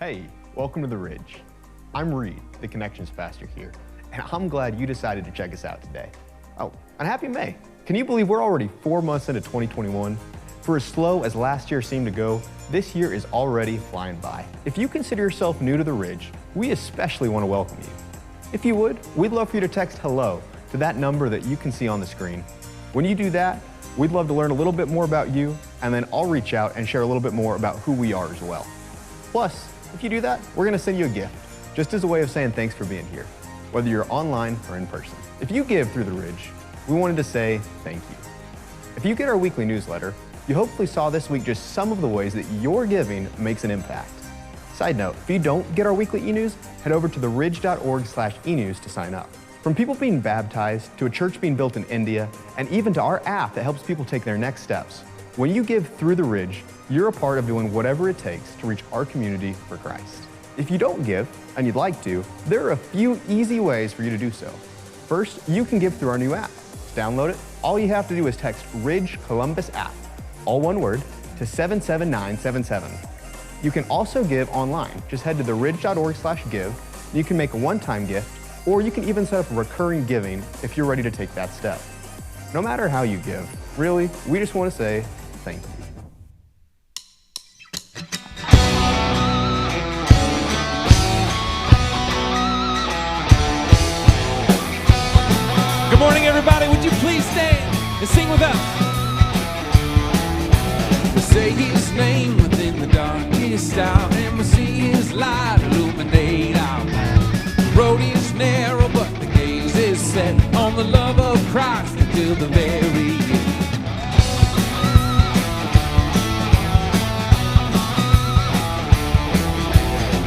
Hey, welcome to The Ridge. I'm Reed, the Connections Pastor here, and I'm glad you decided to check us out today. Oh, And happy May. Can you believe we're already 4 months into 2021? For as slow as last year seemed to go, this year is already flying by. If you consider yourself new to the Ridge, we especially want to welcome you. If you would, we'd love for you to text hello to that number that you can see on the screen. When you do that, we'd love to learn a little bit more about you, and then I'll reach out and share a little bit more about who we are as well. Plus, if you do that, we're going to send you a gift, just as a way of saying thanks for being here, whether you're online or in person. If you give through the Ridge, we wanted to say thank you. If you get our weekly newsletter, you hopefully saw this week just some of the ways that your giving makes an impact. Side note, if you don't get our weekly eNews, head over to theridge.org/eNews to sign up. From people being baptized, to a church being built in India, and even to our app that helps people take their next steps, when you give through the Ridge, you're a part of doing whatever it takes to reach our community for Christ. If you don't give, and you'd like to, there are a few easy ways for you to do so. First, you can give through our new app. To download it, all you have to do is text Ridge Columbus app, all one word, to 77977. You can also give online. Just head to theridge.org/give. You can make a one-time gift, or you can even set up a recurring giving if you're ready to take that step. No matter how you give, really, we just want to say thank you. Good morning, everybody. Would you please stand and sing with us? We say his name within the darkest hour, and we see his light illuminate our path. The road is narrow, but the gaze is set on the love of Christ until the very end.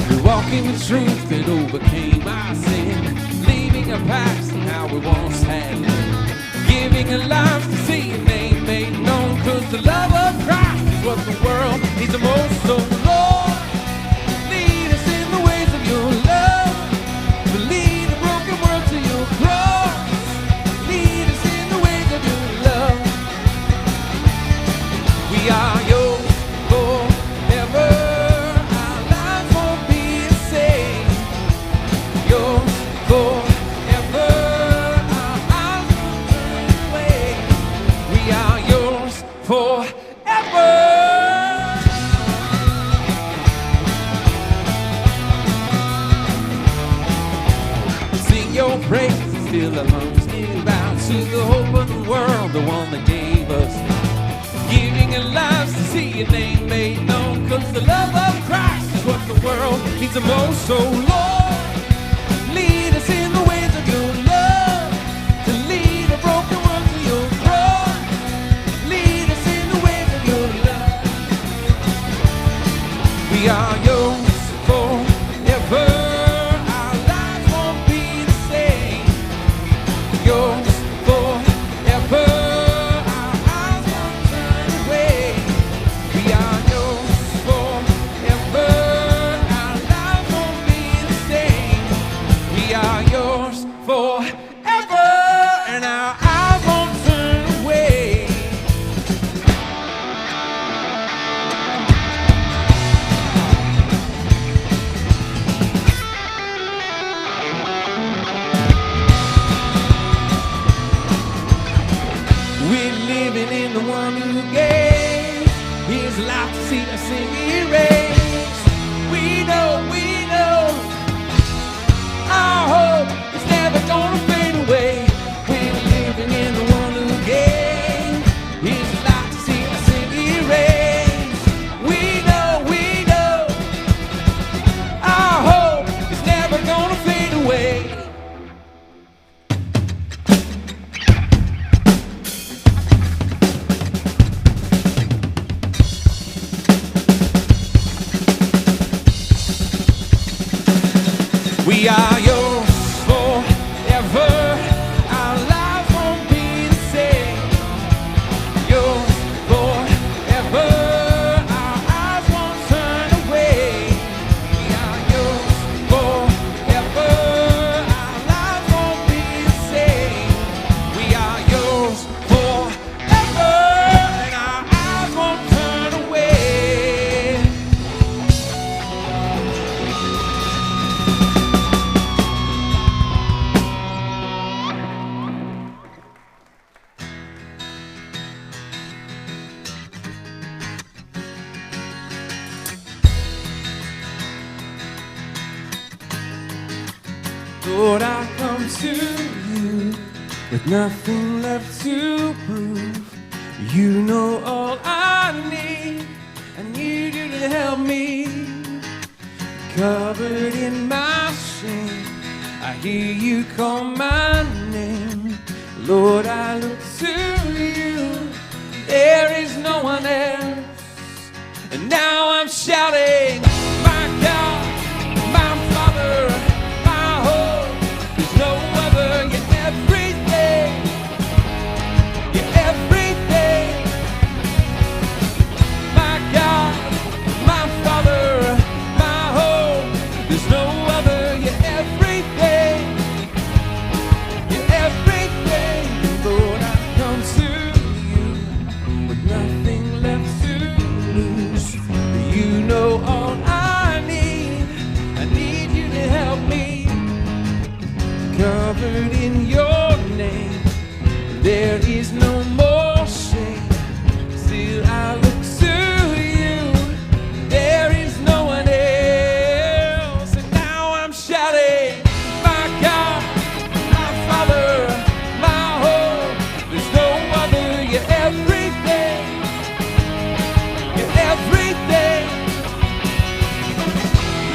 We walk in the truth that overcame our sin, leaving a past and how we once had lived, giving a life to see your name made known, 'cause the love of Christ is what the world needs the most. So Lord, lead us in the ways of your love, to lead a broken world to your cross. Lead us in the ways of your love. We are yours forever. Our lives won't be the same. Yours forever. Our eyes won't turn away. We are yours forever. Sing your praises till the lungs give out to the hope of the world, the one that gave us, giving our lives to see your name made known, 'cause the love of Christ is what the world needs the most. So Lord, lead us in the ways of your love, to lead a broken world to your cross. Lead us in the ways of your love. We are yours forever. Our lives won't be the same. Yours forever. Our eyes won't turn away. We are yours forever. Our lives won't be the same. We are yours forever, and our eyes won't turn away. We're living in the one who gave his life to see us in erased. We know our hope is never gonna fade away. We're living in the one who gave his life to see us in erased. We know our hope is never gonna fade away. We are yours forever. Lord, I come to you with nothing left to prove. You know all I need. I need you to help me. Covered in my shame, I hear you call my name. Lord, I look to you. There is no one else. And now I'm shouting, my God, my Father, my hope. There's no other. You're everything. You're everything. My God, my Father, my hope. There's no other. You're everything. You're everything. Lord, I come to you with nothing left to lose. You know all I need. I need you to help me. Covered in your name, there is no more shame. Still I look to you. There is no one else. And now I'm shouting, my God, my Father, my hope. There's no other. You're everything. You're everything.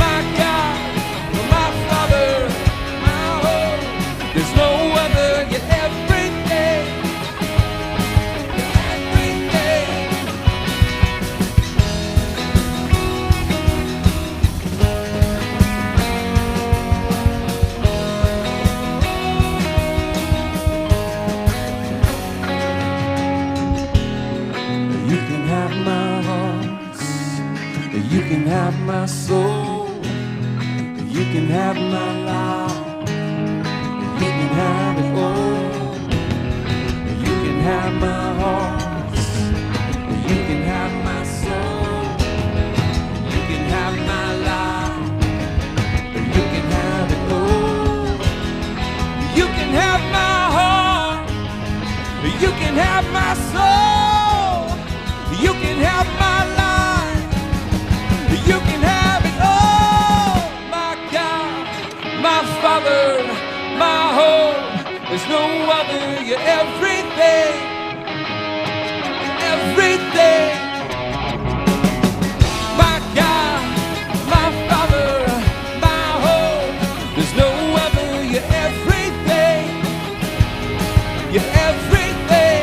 My God, my Father, my hope. There's no other. You're everything. You're everything. You can have my heart. You can have my soul. You can have my life. You can have it all. You can have my heart. You can have my soul. You can have my life. You can have it all. You can have my heart. You can have my soul. You can have my life. You can have it all. My God, my Father, my hope. There's no other. You're everything. Everything. My God, my Father, my hope. There's no other. You're everything. You're everything.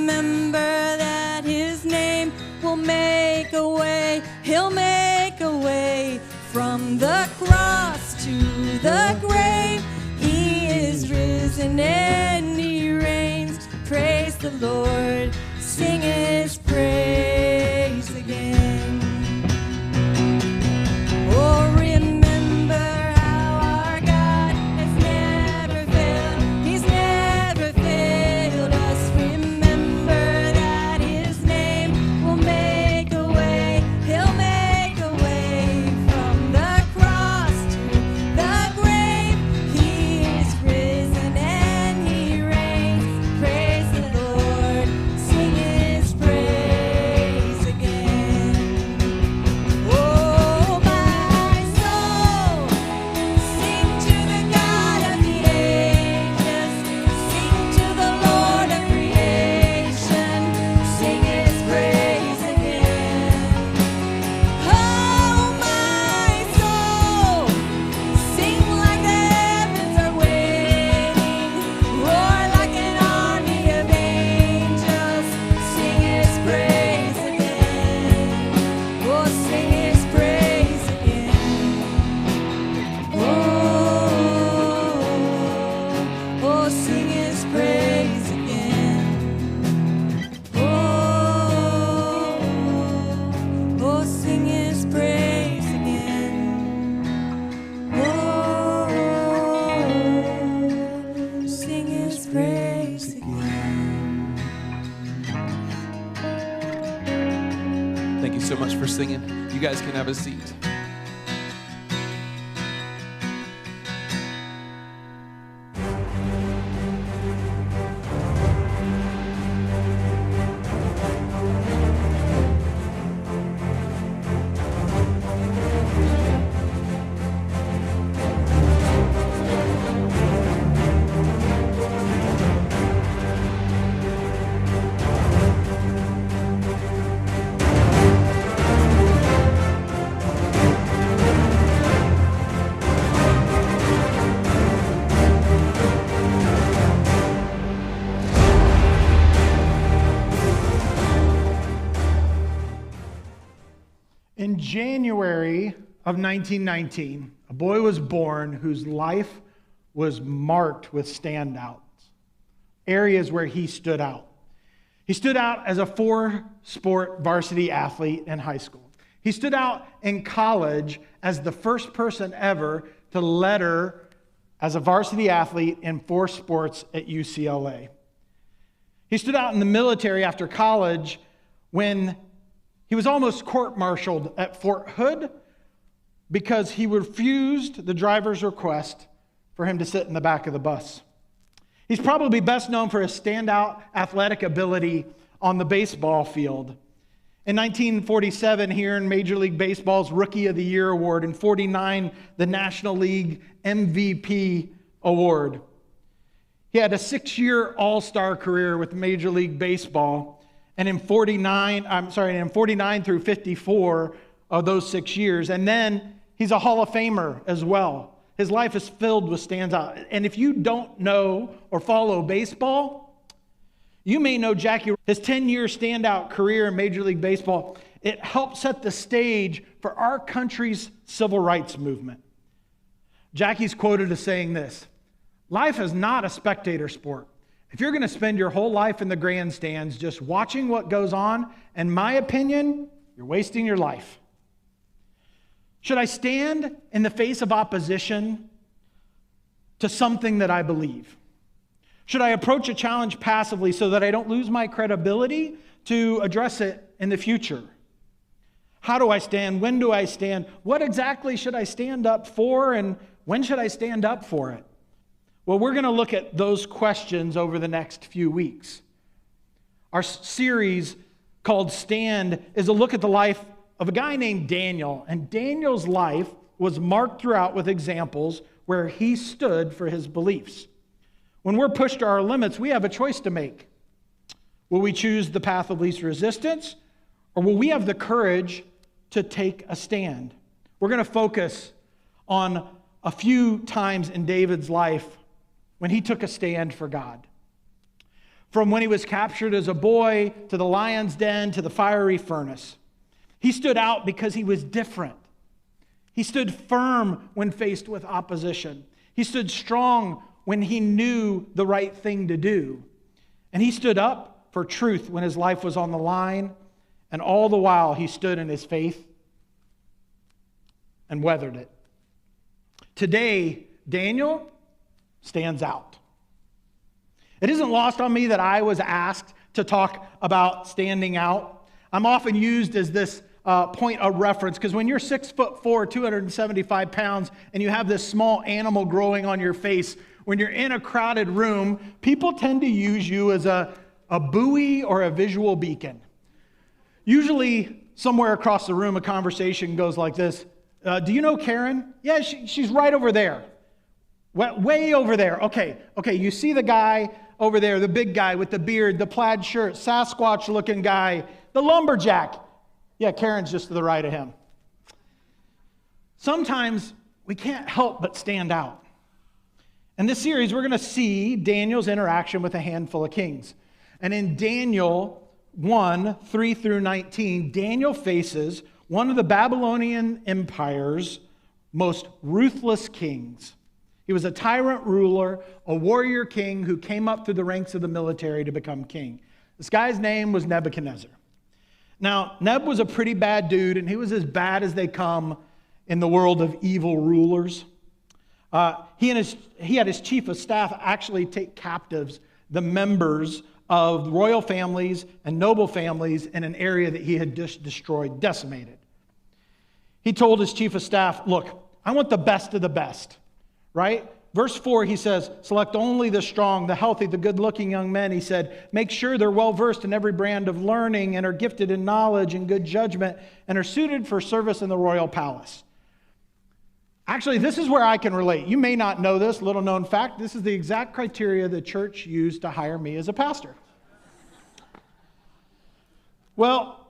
remember that his name will make a way. He'll make a way from the cross to the grave. He is risen and he reigns. Praise the Lord, sing his praise again. Oh, remember how our God has never failed. He's never failed us. Remember that his name will make a way. He'll make a way from the cross to the grave. He is risen and he reigns. Praise the Lord, sing his praise again. Oh, my soul, sing to the God of the ages, sing to the Lord of creation, sing his praise again. Oh, my soul, sing like the heavens are waiting, roar like an army of angels, sing his praise again. Oh, sing his praise again. Oh, sing his praise again. Oh, sing his praise again. Oh, sing his praise again. Thank you so much for singing. You guys can have a seat. In January of 1919, a boy was born whose life was marked with standouts, areas where he stood out. He stood out as a four-sport varsity athlete in high school. He stood out in college as the first person ever to letter as a varsity athlete in 4 sports at UCLA. He stood out in the military after college when he was almost court-martialed at Fort Hood because he refused the driver's request for him to sit in the back of the bus. He's probably best known for his standout athletic ability on the baseball field. In 1947, he earned Major League Baseball's Rookie of the Year award. In 49, the National League MVP award. He had a 6-year all-star career with Major League Baseball. And in 49 through 54 of those 6 years. And then he's a Hall of Famer as well. His life is filled with standouts. And if you don't know or follow baseball, you may know Jackie. His 10-year standout career in Major League Baseball, it helped set the stage for our country's civil rights movement. Jackie's quoted as saying this: "Life is not a spectator sport. If you're going to spend your whole life in the grandstands just watching what goes on, in my opinion, you're wasting your life. Should I stand in the face of opposition to something that I believe? Should I approach a challenge passively so that I don't lose my credibility to address it in the future? How do I stand? When do I stand? What exactly should I stand up for, and when should I stand up for it?" Well, we're going to look at those questions over the next few weeks. Our series called Stand is a look at the life of a guy named Daniel. And Daniel's life was marked throughout with examples where he stood for his beliefs. When we're pushed to our limits, we have a choice to make. Will we choose the path of least resistance, or will we have the courage to take a stand? We're going to focus on a few times in David's life when he took a stand for God. from when he was captured as a boy to the lion's den to the fiery furnace. He stood out because he was different. He stood firm when faced with opposition. He stood strong when he knew the right thing to do. And he stood up for truth when his life was on the line. And all the while, he stood in his faith and weathered it. Today, Daniel stands out. It isn't lost on me that I was asked to talk about standing out. I'm often used as this point of reference because when you're 6'4", 275 pounds, and you have this small animal growing on your face, when you're in a crowded room, people tend to use you as a buoy or a visual beacon. Usually, somewhere across the room, a conversation goes like this. Do you know Karen? Yeah, she's right over there. Way over there. Okay, you see the guy over there, the big guy with the beard, the plaid shirt, Sasquatch-looking guy, the lumberjack. Yeah, Karen's just to the right of him. Sometimes we can't help but stand out. In this series, we're going to see Daniel's interaction with a handful of kings. And in Daniel 1, 3 through 19, Daniel faces one of the Babylonian Empire's most ruthless kings. He was a tyrant ruler, a warrior king who came up through the ranks of the military to become king. This guy's name was Nebuchadnezzar. Now, Neb was a pretty bad dude, and he was as bad as they come in the world of evil rulers. He had his chief of staff actually take captives the members of royal families and noble families in an area that he had just destroyed, decimated. He told his chief of staff, look, I want the best of the best, right? Verse 4, he says, select only the strong, the healthy, the good-looking young men. He said, make sure they're well-versed in every brand of learning and are gifted in knowledge and good judgment and are suited for service in the royal palace. Actually, this is where I can relate. You may not know this, little known fact. This is the exact criteria the church used to hire me as a pastor. Well,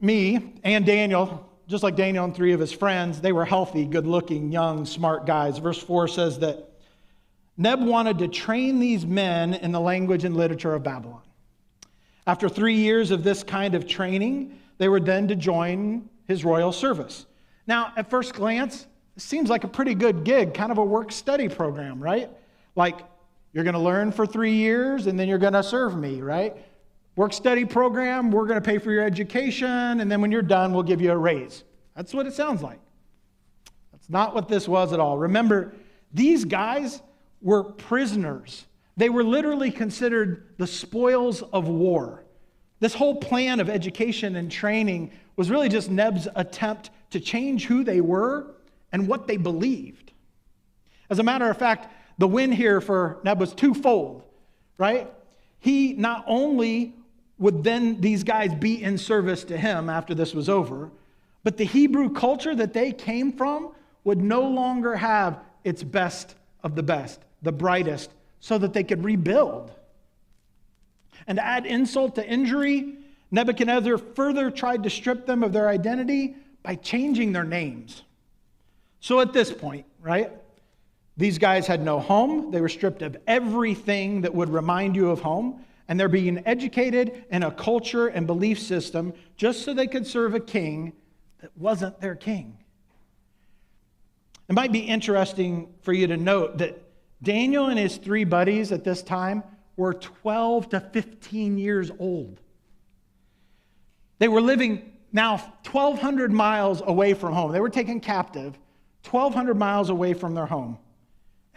me and Daniel, just like Daniel and 3 of his friends, they were healthy, good-looking, young, smart guys. Verse 4 says that Neb wanted to train these men in the language and literature of Babylon. After 3 years of this kind of training, they were then to join his royal service. Now, at first glance, it seems like a pretty good gig, kind of a work-study program, right? Like, you're going to learn for 3 years, and then you're going to serve me, right? Work-study program, we're going to pay for your education, and then when you're done, we'll give you a raise. That's what it sounds like. That's not what this was at all. Remember, these guys were prisoners. They were literally considered the spoils of war. This whole plan of education and training was really just Neb's attempt to change who they were and what they believed. As a matter of fact, the win here for Neb was twofold, right? He not only would then these guys be in service to him after this was over, but the Hebrew culture that they came from would no longer have its best of the best, the brightest, so that they could rebuild. And to add insult to injury, Nebuchadnezzar further tried to strip them of their identity by changing their names. So at this point, right, these guys had no home. They were stripped of everything that would remind you of home. And they're being educated in a culture and belief system just so they could serve a king that wasn't their king. It might be interesting for you to note that Daniel and his 3 buddies at this time were 12 to 15 years old. They were living now 1,200 miles away from home. They were taken captive 1,200 miles away from their home.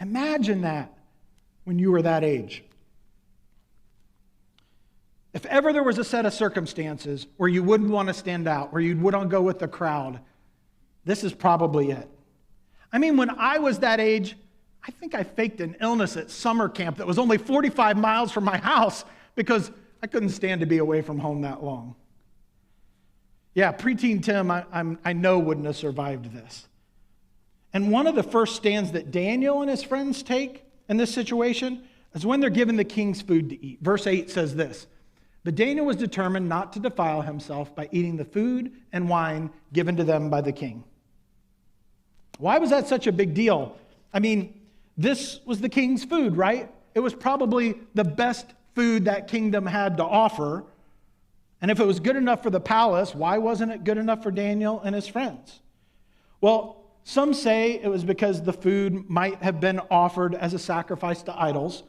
Imagine that when you were that age. If ever there was a set of circumstances where you wouldn't want to stand out, where you wouldn't go with the crowd, this is probably it. I mean, when I was that age, I think I faked an illness at summer camp that was only 45 miles from my house because I couldn't stand to be away from home that long. Yeah, preteen Tim, I know wouldn't have survived this. And one of the first stands that Daniel and his friends take in this situation is when they're given the king's food to eat. Verse 8 says this, but Daniel was determined not to defile himself by eating the food and wine given to them by the king. Why was that such a big deal? I mean, this was the king's food, right? It was probably the best food that kingdom had to offer. And if it was good enough for the palace, why wasn't it good enough for Daniel and his friends? Well, some say it was because the food might have been offered as a sacrifice to idols.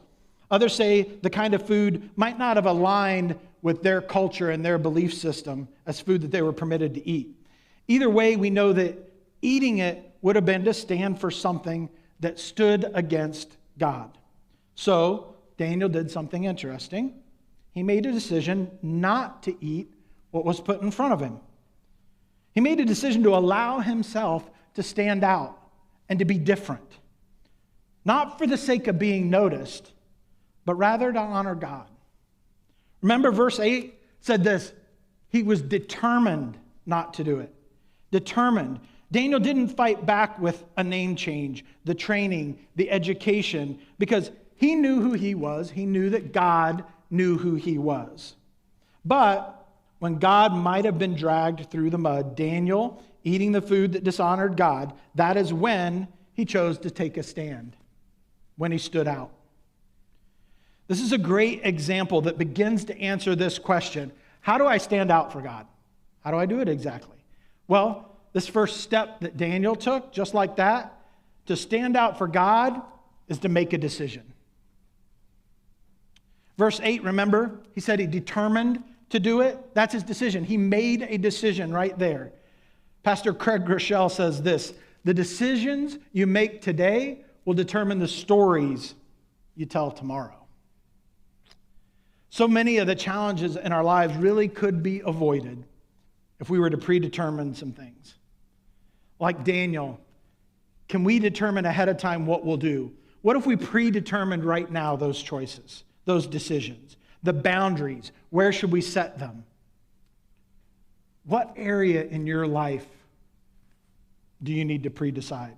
Others say the kind of food might not have aligned with their culture and their belief system as food that they were permitted to eat. Either way, we know that eating it would have been to stand for something that stood against God. So Daniel did something interesting. He made a decision not to eat what was put in front of him. He made a decision to allow himself to stand out and to be different. Not for the sake of being noticed, but rather to honor God. Remember, verse 8 said this: he was determined not to do it. Determined. Daniel didn't fight back with a name change, the training, the education, because he knew who he was. He knew that God knew who he was. But when God might have been dragged through the mud, Daniel, eating the food that dishonored God, that is when he chose to take a stand, when he stood out. This is a great example that begins to answer this question: how do I stand out for God? How do I do it exactly? Well, this first step that Daniel took, just like that, to stand out for God, is to make a decision. Verse 8, remember, he said he determined to do it. That's his decision. He made a decision right there. Pastor Craig Groeschel says this: the decisions you make today will determine the stories you tell tomorrow. So many of the challenges in our lives really could be avoided if we were to predetermine some things. Like Daniel, can we determine ahead of time what we'll do? What if we predetermined right now those choices, those decisions, the boundaries? Where should we set them? What area in your life do you need to pre-decide?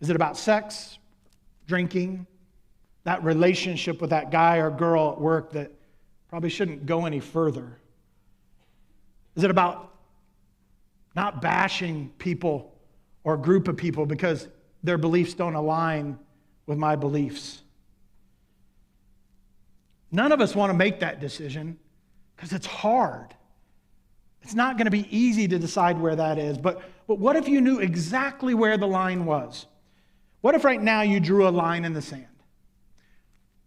Is it about sex, drinking, that relationship with that guy or girl at work that probably shouldn't go any further? Is it about not bashing people or a group of people because their beliefs don't align with my beliefs? None of us want to make that decision because it's hard. It's not going to be easy to decide where that is. But what if you knew exactly where the line was? What if right now you drew a line in the sand?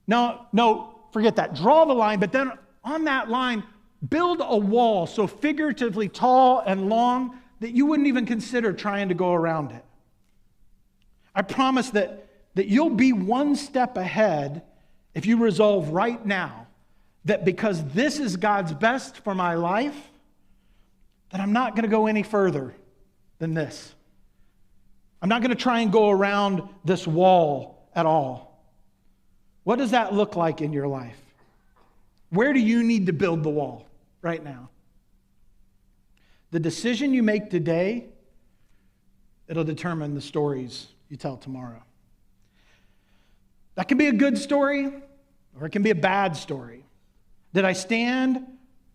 No, forget that. Draw the line, but then on that line, build a wall so figuratively tall and long that you wouldn't even consider trying to go around it. I promise that you'll be one step ahead if you resolve right now that because this is God's best for my life, that I'm not going to go any further than this. I'm not going to try and go around this wall at all. What does that look like in your life? Where do you need to build the wall right now? The decision you make today, it'll determine the stories you tell tomorrow. That can be a good story, or it can be a bad story. Did I stand,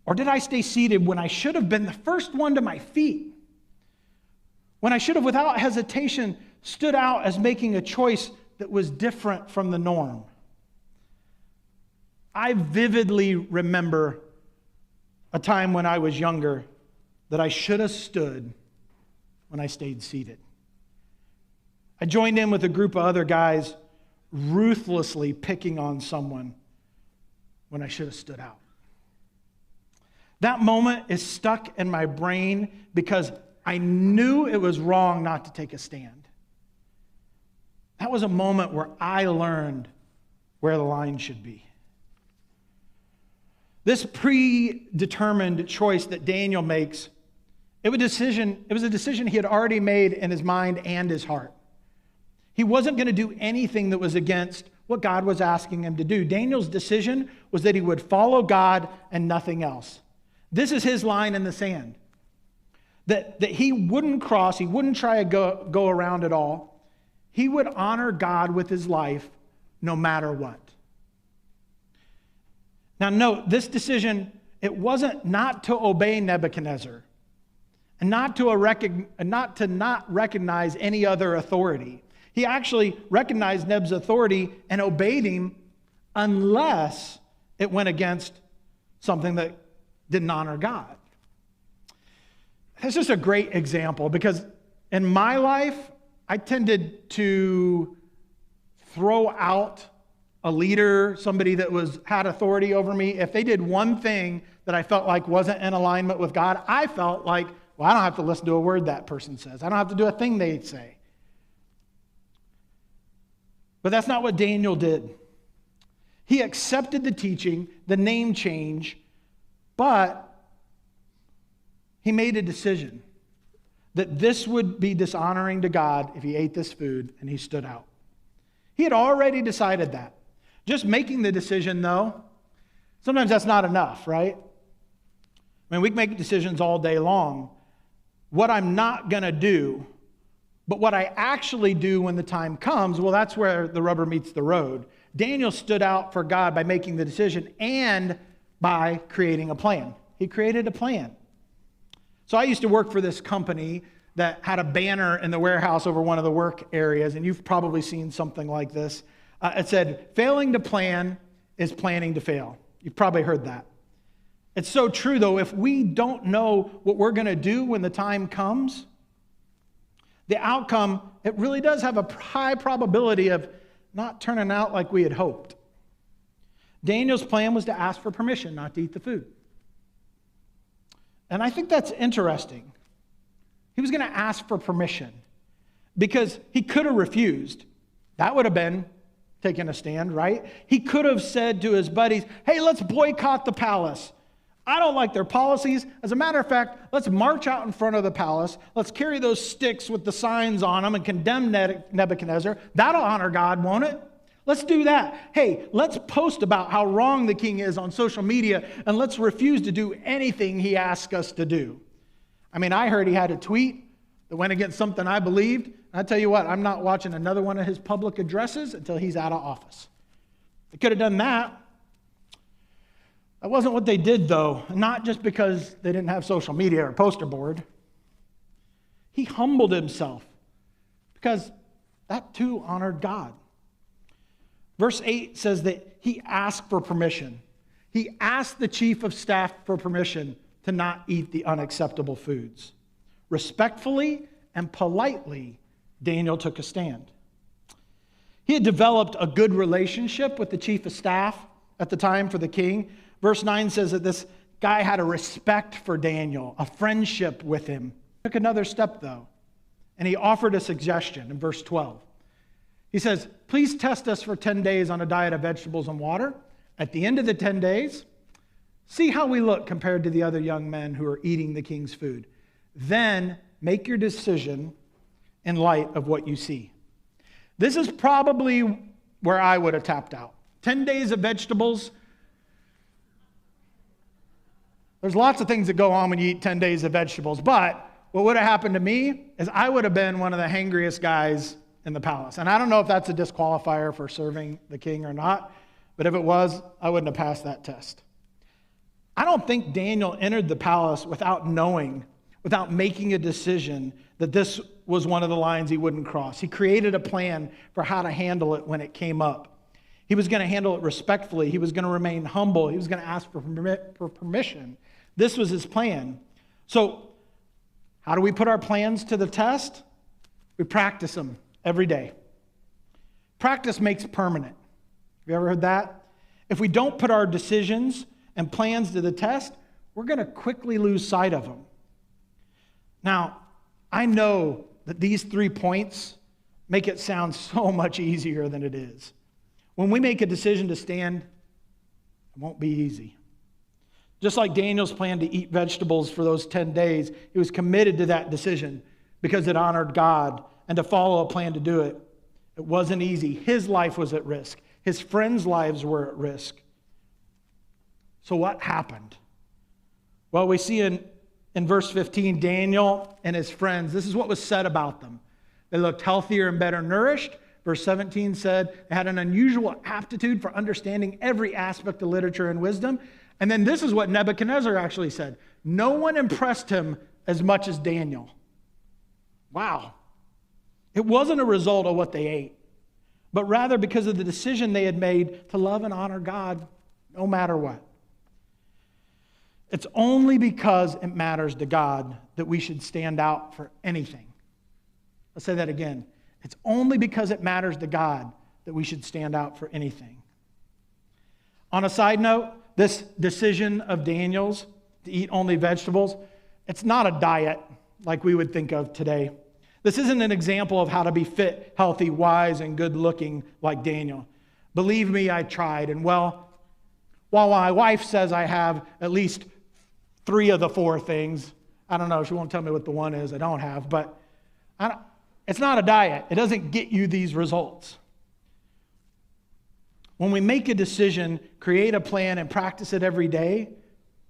or did I stay seated when I should have been the first one to my feet? When I should have, without hesitation, stood out as making a choice that was different from the norm? I vividly remember a time when I was younger that I should have stood when I stayed seated. I joined in with a group of other guys ruthlessly picking on someone when I should have stood out. That moment is stuck in my brain because I knew it was wrong not to take a stand. That was a moment where I learned where the line should be. This predetermined choice that Daniel makes, it was a decision he had already made in his mind and his heart. He wasn't going to do anything that was against what God was asking him to do. Daniel's decision was that he would follow God and nothing else. This is his line in the sand. That he wouldn't cross, he wouldn't try to go around at all. He would honor God with his life no matter what. Now note, this decision, it wasn't not to obey Nebuchadnezzar and not to not recognize any other authority. He actually recognized Neb's authority and obeyed him unless it went against something that didn't honor God. That's just a great example because in my life, I tended to throw out a leader, somebody that had authority over me. If they did one thing that I felt like wasn't in alignment with God, I felt like, well, I don't have to listen to a word that person says. I don't have to do a thing they say. But that's not what Daniel did. He accepted the teaching, the name change, but he made a decision that this would be dishonoring to God if he ate this food, and he stood out. He had already decided that. Just making the decision, though, sometimes that's not enough, right? I mean, we can make decisions all day long. What I'm not going to do, but what I actually do when the time comes, well, that's where the rubber meets the road. Daniel stood out for God by making the decision and by creating a plan. He created a plan. So I used to work for this company that had a banner in the warehouse over one of the work areas, and you've probably seen something like this. It said, failing to plan is planning to fail. You've probably heard that. It's so true, though. If we don't know what we're going to do when the time comes, the outcome, it really does have a high probability of not turning out like we had hoped. Daniel's plan was to ask for permission not to eat the food. And I think that's interesting. He was going to ask for permission because he could have refused. That would have been taking a stand, right? He could have said to his buddies, hey, let's boycott the palace. I don't like their policies. As a matter of fact, let's march out in front of the palace. Let's carry those sticks with the signs on them and condemn Nebuchadnezzar. That'll honor God, won't it? Let's do that. Hey, let's post about how wrong the king is on social media, and let's refuse to do anything he asks us to do. I mean, I heard he had a tweet that went against something I believed. I tell you what, I'm not watching another one of his public addresses until he's out of office. They could have done that. That wasn't what they did, though, not just because they didn't have social media or poster board. He humbled himself because that too honored God. Verse 8 says that he asked for permission. He asked the chief of staff for permission to not eat the unacceptable foods. Respectfully and politely, Daniel took a stand. He had developed a good relationship with the chief of staff at the time for the king. Verse 9 says that this guy had a respect for Daniel, a friendship with him. Took another step, though, and he offered a suggestion in verse 12. He says, please test us for 10 days on a diet of vegetables and water. At the end of the 10 days, see how we look compared to the other young men who are eating the king's food. Then make your decision in light of what you see. This is probably where I would have tapped out. 10 days of vegetables. There's lots of things that go on when you eat 10 days of vegetables, but what would have happened to me is I would have been one of the hangriest guys in the palace. And I don't know if that's a disqualifier for serving the king or not, but if it was, I wouldn't have passed that test. I don't think Daniel entered the palace without knowing, without making a decision that this was one of the lines he wouldn't cross. He created a plan for how to handle it when it came up. He was going to handle it respectfully. He was going to remain humble. He was going to ask for permission. This was his plan. So how do we put our plans to the test? We practice them every day. Practice makes permanent. Have you ever heard that? If we don't put our decisions and plans to the test, we're going to quickly lose sight of them. Now, I know that these 3 points make it sound so much easier than it is. When we make a decision to stand, it won't be easy. Just like Daniel's plan to eat vegetables for those 10 days, he was committed to that decision because it honored God, and to follow a plan to do it. It wasn't easy. His life was at risk. His friends' lives were at risk. So what happened? Well, we see in verse 15, Daniel and his friends, this is what was said about them. They looked healthier and better nourished. Verse 17 said they had an unusual aptitude for understanding every aspect of literature and wisdom. And then this is what Nebuchadnezzar actually said. No one impressed him as much as Daniel. Wow. It wasn't a result of what they ate, but rather because of the decision they had made to love and honor God no matter what. It's only because it matters to God that we should stand out for anything. Let's say that again. It's only because it matters to God that we should stand out for anything. On a side note, this decision of Daniel's to eat only vegetables, it's not a diet like we would think of today. This isn't an example of how to be fit, healthy, wise, and good-looking like Daniel. Believe me, I tried. And well, while my wife says I have at least 3 of the 4 things, I don't know, she won't tell me what the one is I don't have, but it's not a diet. It doesn't get you these results. When we make a decision, create a plan, and practice it every day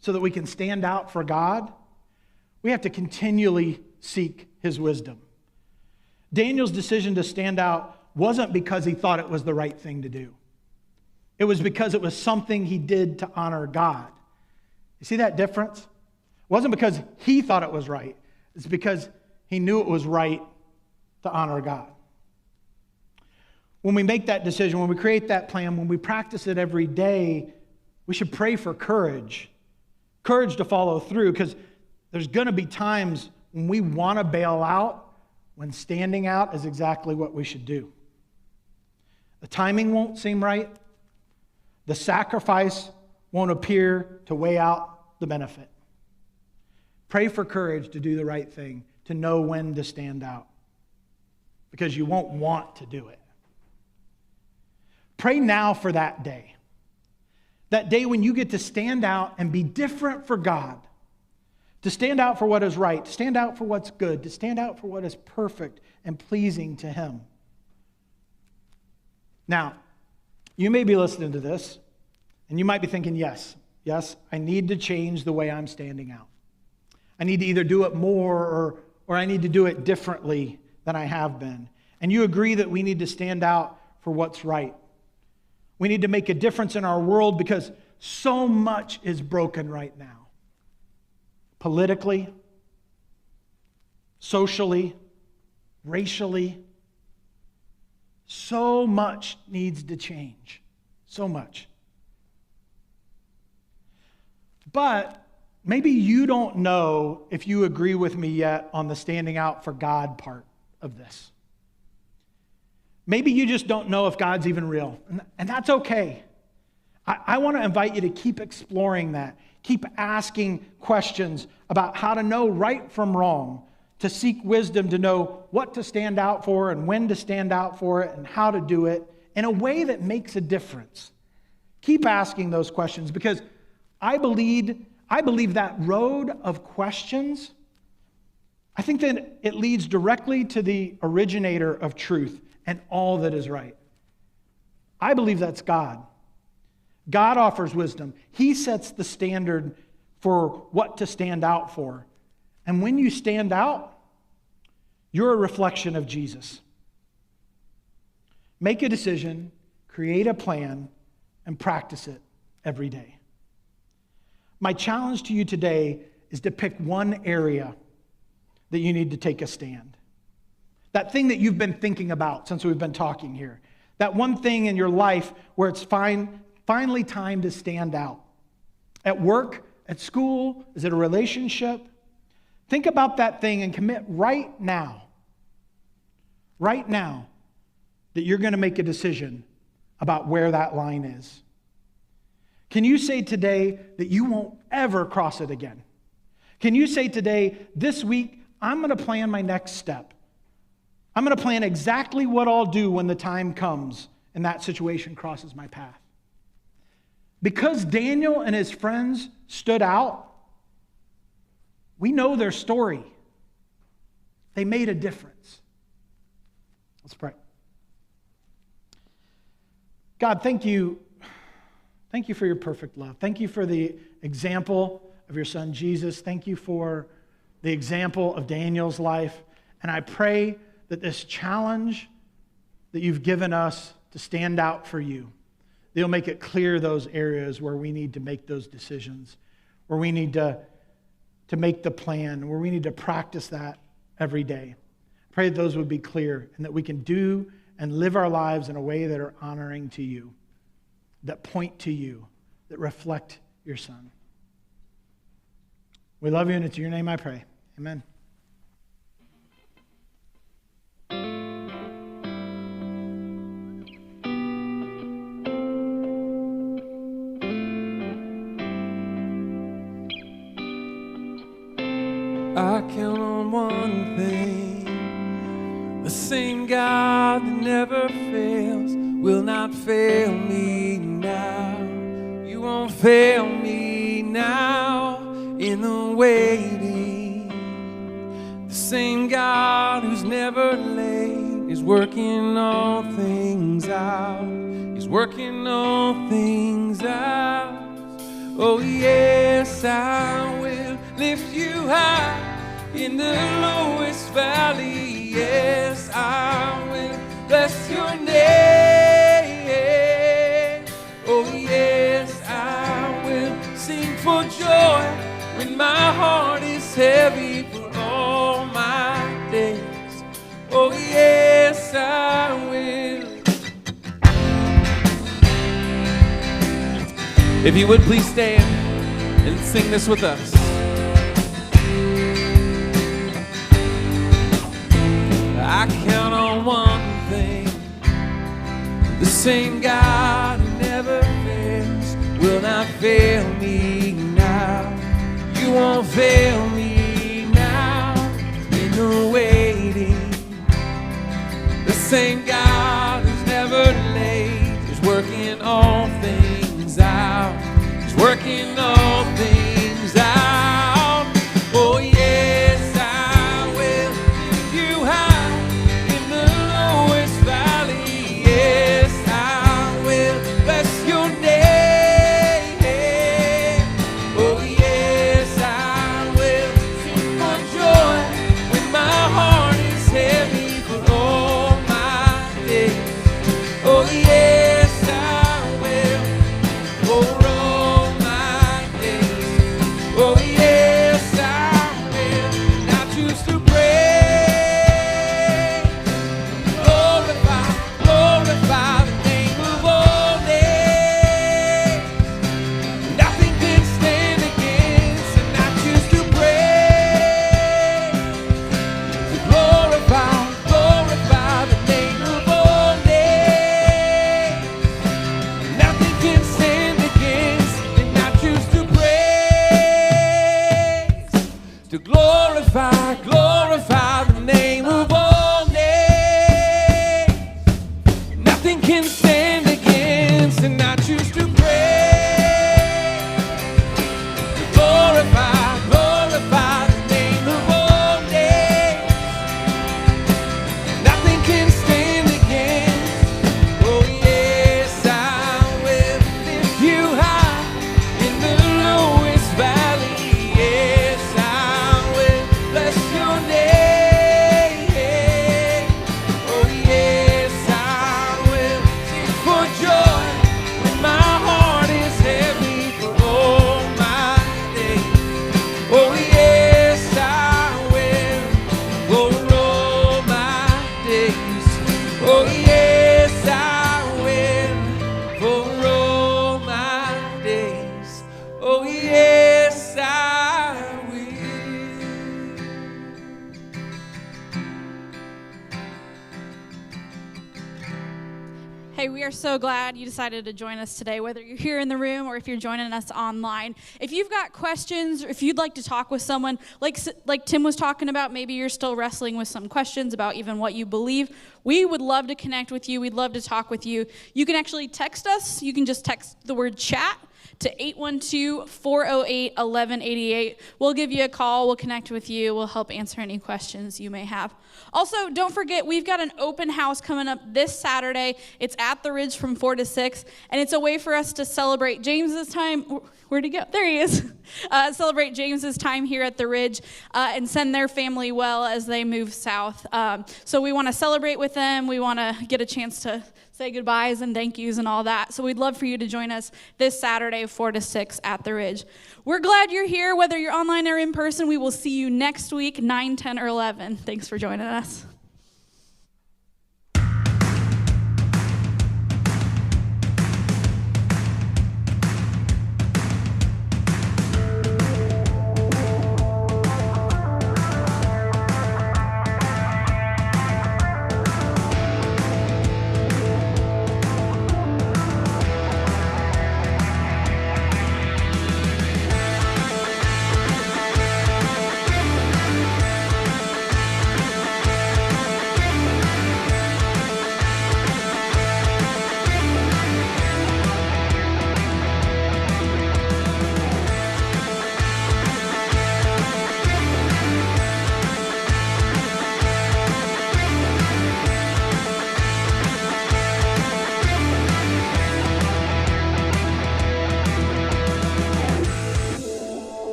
so that we can stand out for God, we have to continually seek His wisdom. Daniel's decision to stand out wasn't because he thought it was the right thing to do. It was because it was something he did to honor God. You see that difference? It wasn't because he thought it was right. It's because he knew it was right to honor God. When we make that decision, when we create that plan, when we practice it every day, we should pray for courage. Courage to follow through, because there's going to be times when we want to bail out, when standing out is exactly what we should do. The timing won't seem right. The sacrifice won't appear to weigh out the benefit. Pray for courage to do the right thing, to know when to stand out, because you won't want to do it. Pray now for that day when you get to stand out and be different for God, to stand out for what is right, to stand out for what's good, to stand out for what is perfect and pleasing to Him. Now, you may be listening to this, and you might be thinking, yes, I need to change the way I'm standing out. I need to either do it more or I need to do it differently than I have been. And you agree that we need to stand out for what's right. We need to make a difference in our world because so much is broken right now. Politically, socially, racially, so much needs to change. So much. But maybe you don't know if you agree with me yet on the standing out for God part of this. Maybe you just don't know if God's even real, and that's okay. I want to invite you to keep exploring that. Keep asking questions about how to know right from wrong, to seek wisdom to know what to stand out for and when to stand out for it and how to do it in a way that makes a difference. Keep asking those questions, because I believe that road of questions, I think that it leads directly to the originator of truth and all that is right. I believe that's God. God offers wisdom. He sets the standard for what to stand out for. And when you stand out, you're a reflection of Jesus. Make a decision, create a plan, and practice it every day. My challenge to you today is to pick one area that you need to take a stand. That thing that you've been thinking about since we've been talking here. That one thing in your life where it's finally time to stand out. At work, at school, is it a relationship? Think about that thing and commit right now that you're going to make a decision about where that line is. Can you say today that you won't ever cross it again? Can you say today, this week, I'm going to plan my next step. I'm going to plan exactly what I'll do when the time comes and that situation crosses my path. Because Daniel and his friends stood out, we know their story. They made a difference. Let's pray. God, thank you. Thank you for your perfect love. Thank you for the example of your son, Jesus. Thank you for the example of Daniel's life. And I pray that this challenge that you've given us to stand out for you, that you'll make it clear those areas where we need to make those decisions, where we need to make the plan, where we need to practice that every day. I pray that those would be clear and that we can do and live our lives in a way that are honoring to you, that point to you, that reflect your Son. We love you, and it's in your name I pray. Amen. I count on one thing. The same God that never fails will not fail me now. You won't fail me now in the waiting. The same God who's never late is working all things out. He's working all things out. Oh yes, I will lift you high in the lowest valley. Yes, I will bless your name. Oh yes, I will sing for joy when my heart is heavy for all my days. Oh yes, I will. If you would please stand and sing this with us. I count on one thing. The same God who never fails will not fail me now. You won't fail me now in the waiting. The same God who's never late is working all things out. He's working all things out. Oh yes, I will lift you high in the lowest valley. Yes, I will bless your name. Oh yes, I will sing for joy when my heart is heavy for all my days. Oh yes, I will for all my days. Oh yes, I will. And I choose to praise, glorify, glorify the name of all names. Nothing can stand against, and I choose to praise, to glorify, glorify the name of all names. Nothing can stand against, and I choose to praise, to glorify, glorify the name of all names. Nothing can stand against, and I choose to praise, to glorify, glorify the name of all names. Nothing can stand against. Oh yes, I will lift you high in the lowest valley. Yes, I will bless your name. Oh yes, I will sing for joy when my heart is heavy for all my days. Oh yes, I will for all my days. Oh yes, I will for all my days. Oh yes, I will. Hey, we are so glad you decided to join us today, whether you're here in the room or if you're joining us online. If you've got questions or if you'd like to talk with someone, like Tim was talking about, maybe you're still wrestling with some questions about even what you believe, we would love to connect with you. We'd love to talk with you. You can actually text us. You can just text the word chat to 812-408-1188. We'll give you a call. We'll connect with you. We'll help answer any questions you may have. Also, don't forget, we've got an open house coming up this Saturday. It's at the Ridge from 4 to 6, and it's a way for us to celebrate James's time. Where'd he go? There he is. Celebrate James's time here at the Ridge and send their family well as they move south. So we want to celebrate with them. We want to get a chance to say goodbyes and thank yous and all that. So we'd love for you to join us this Saturday, 4 to 6 at the Ridge. We're glad you're here, whether you're online or in person. We will see you next week, 9, 10, or 11. Thanks for joining us.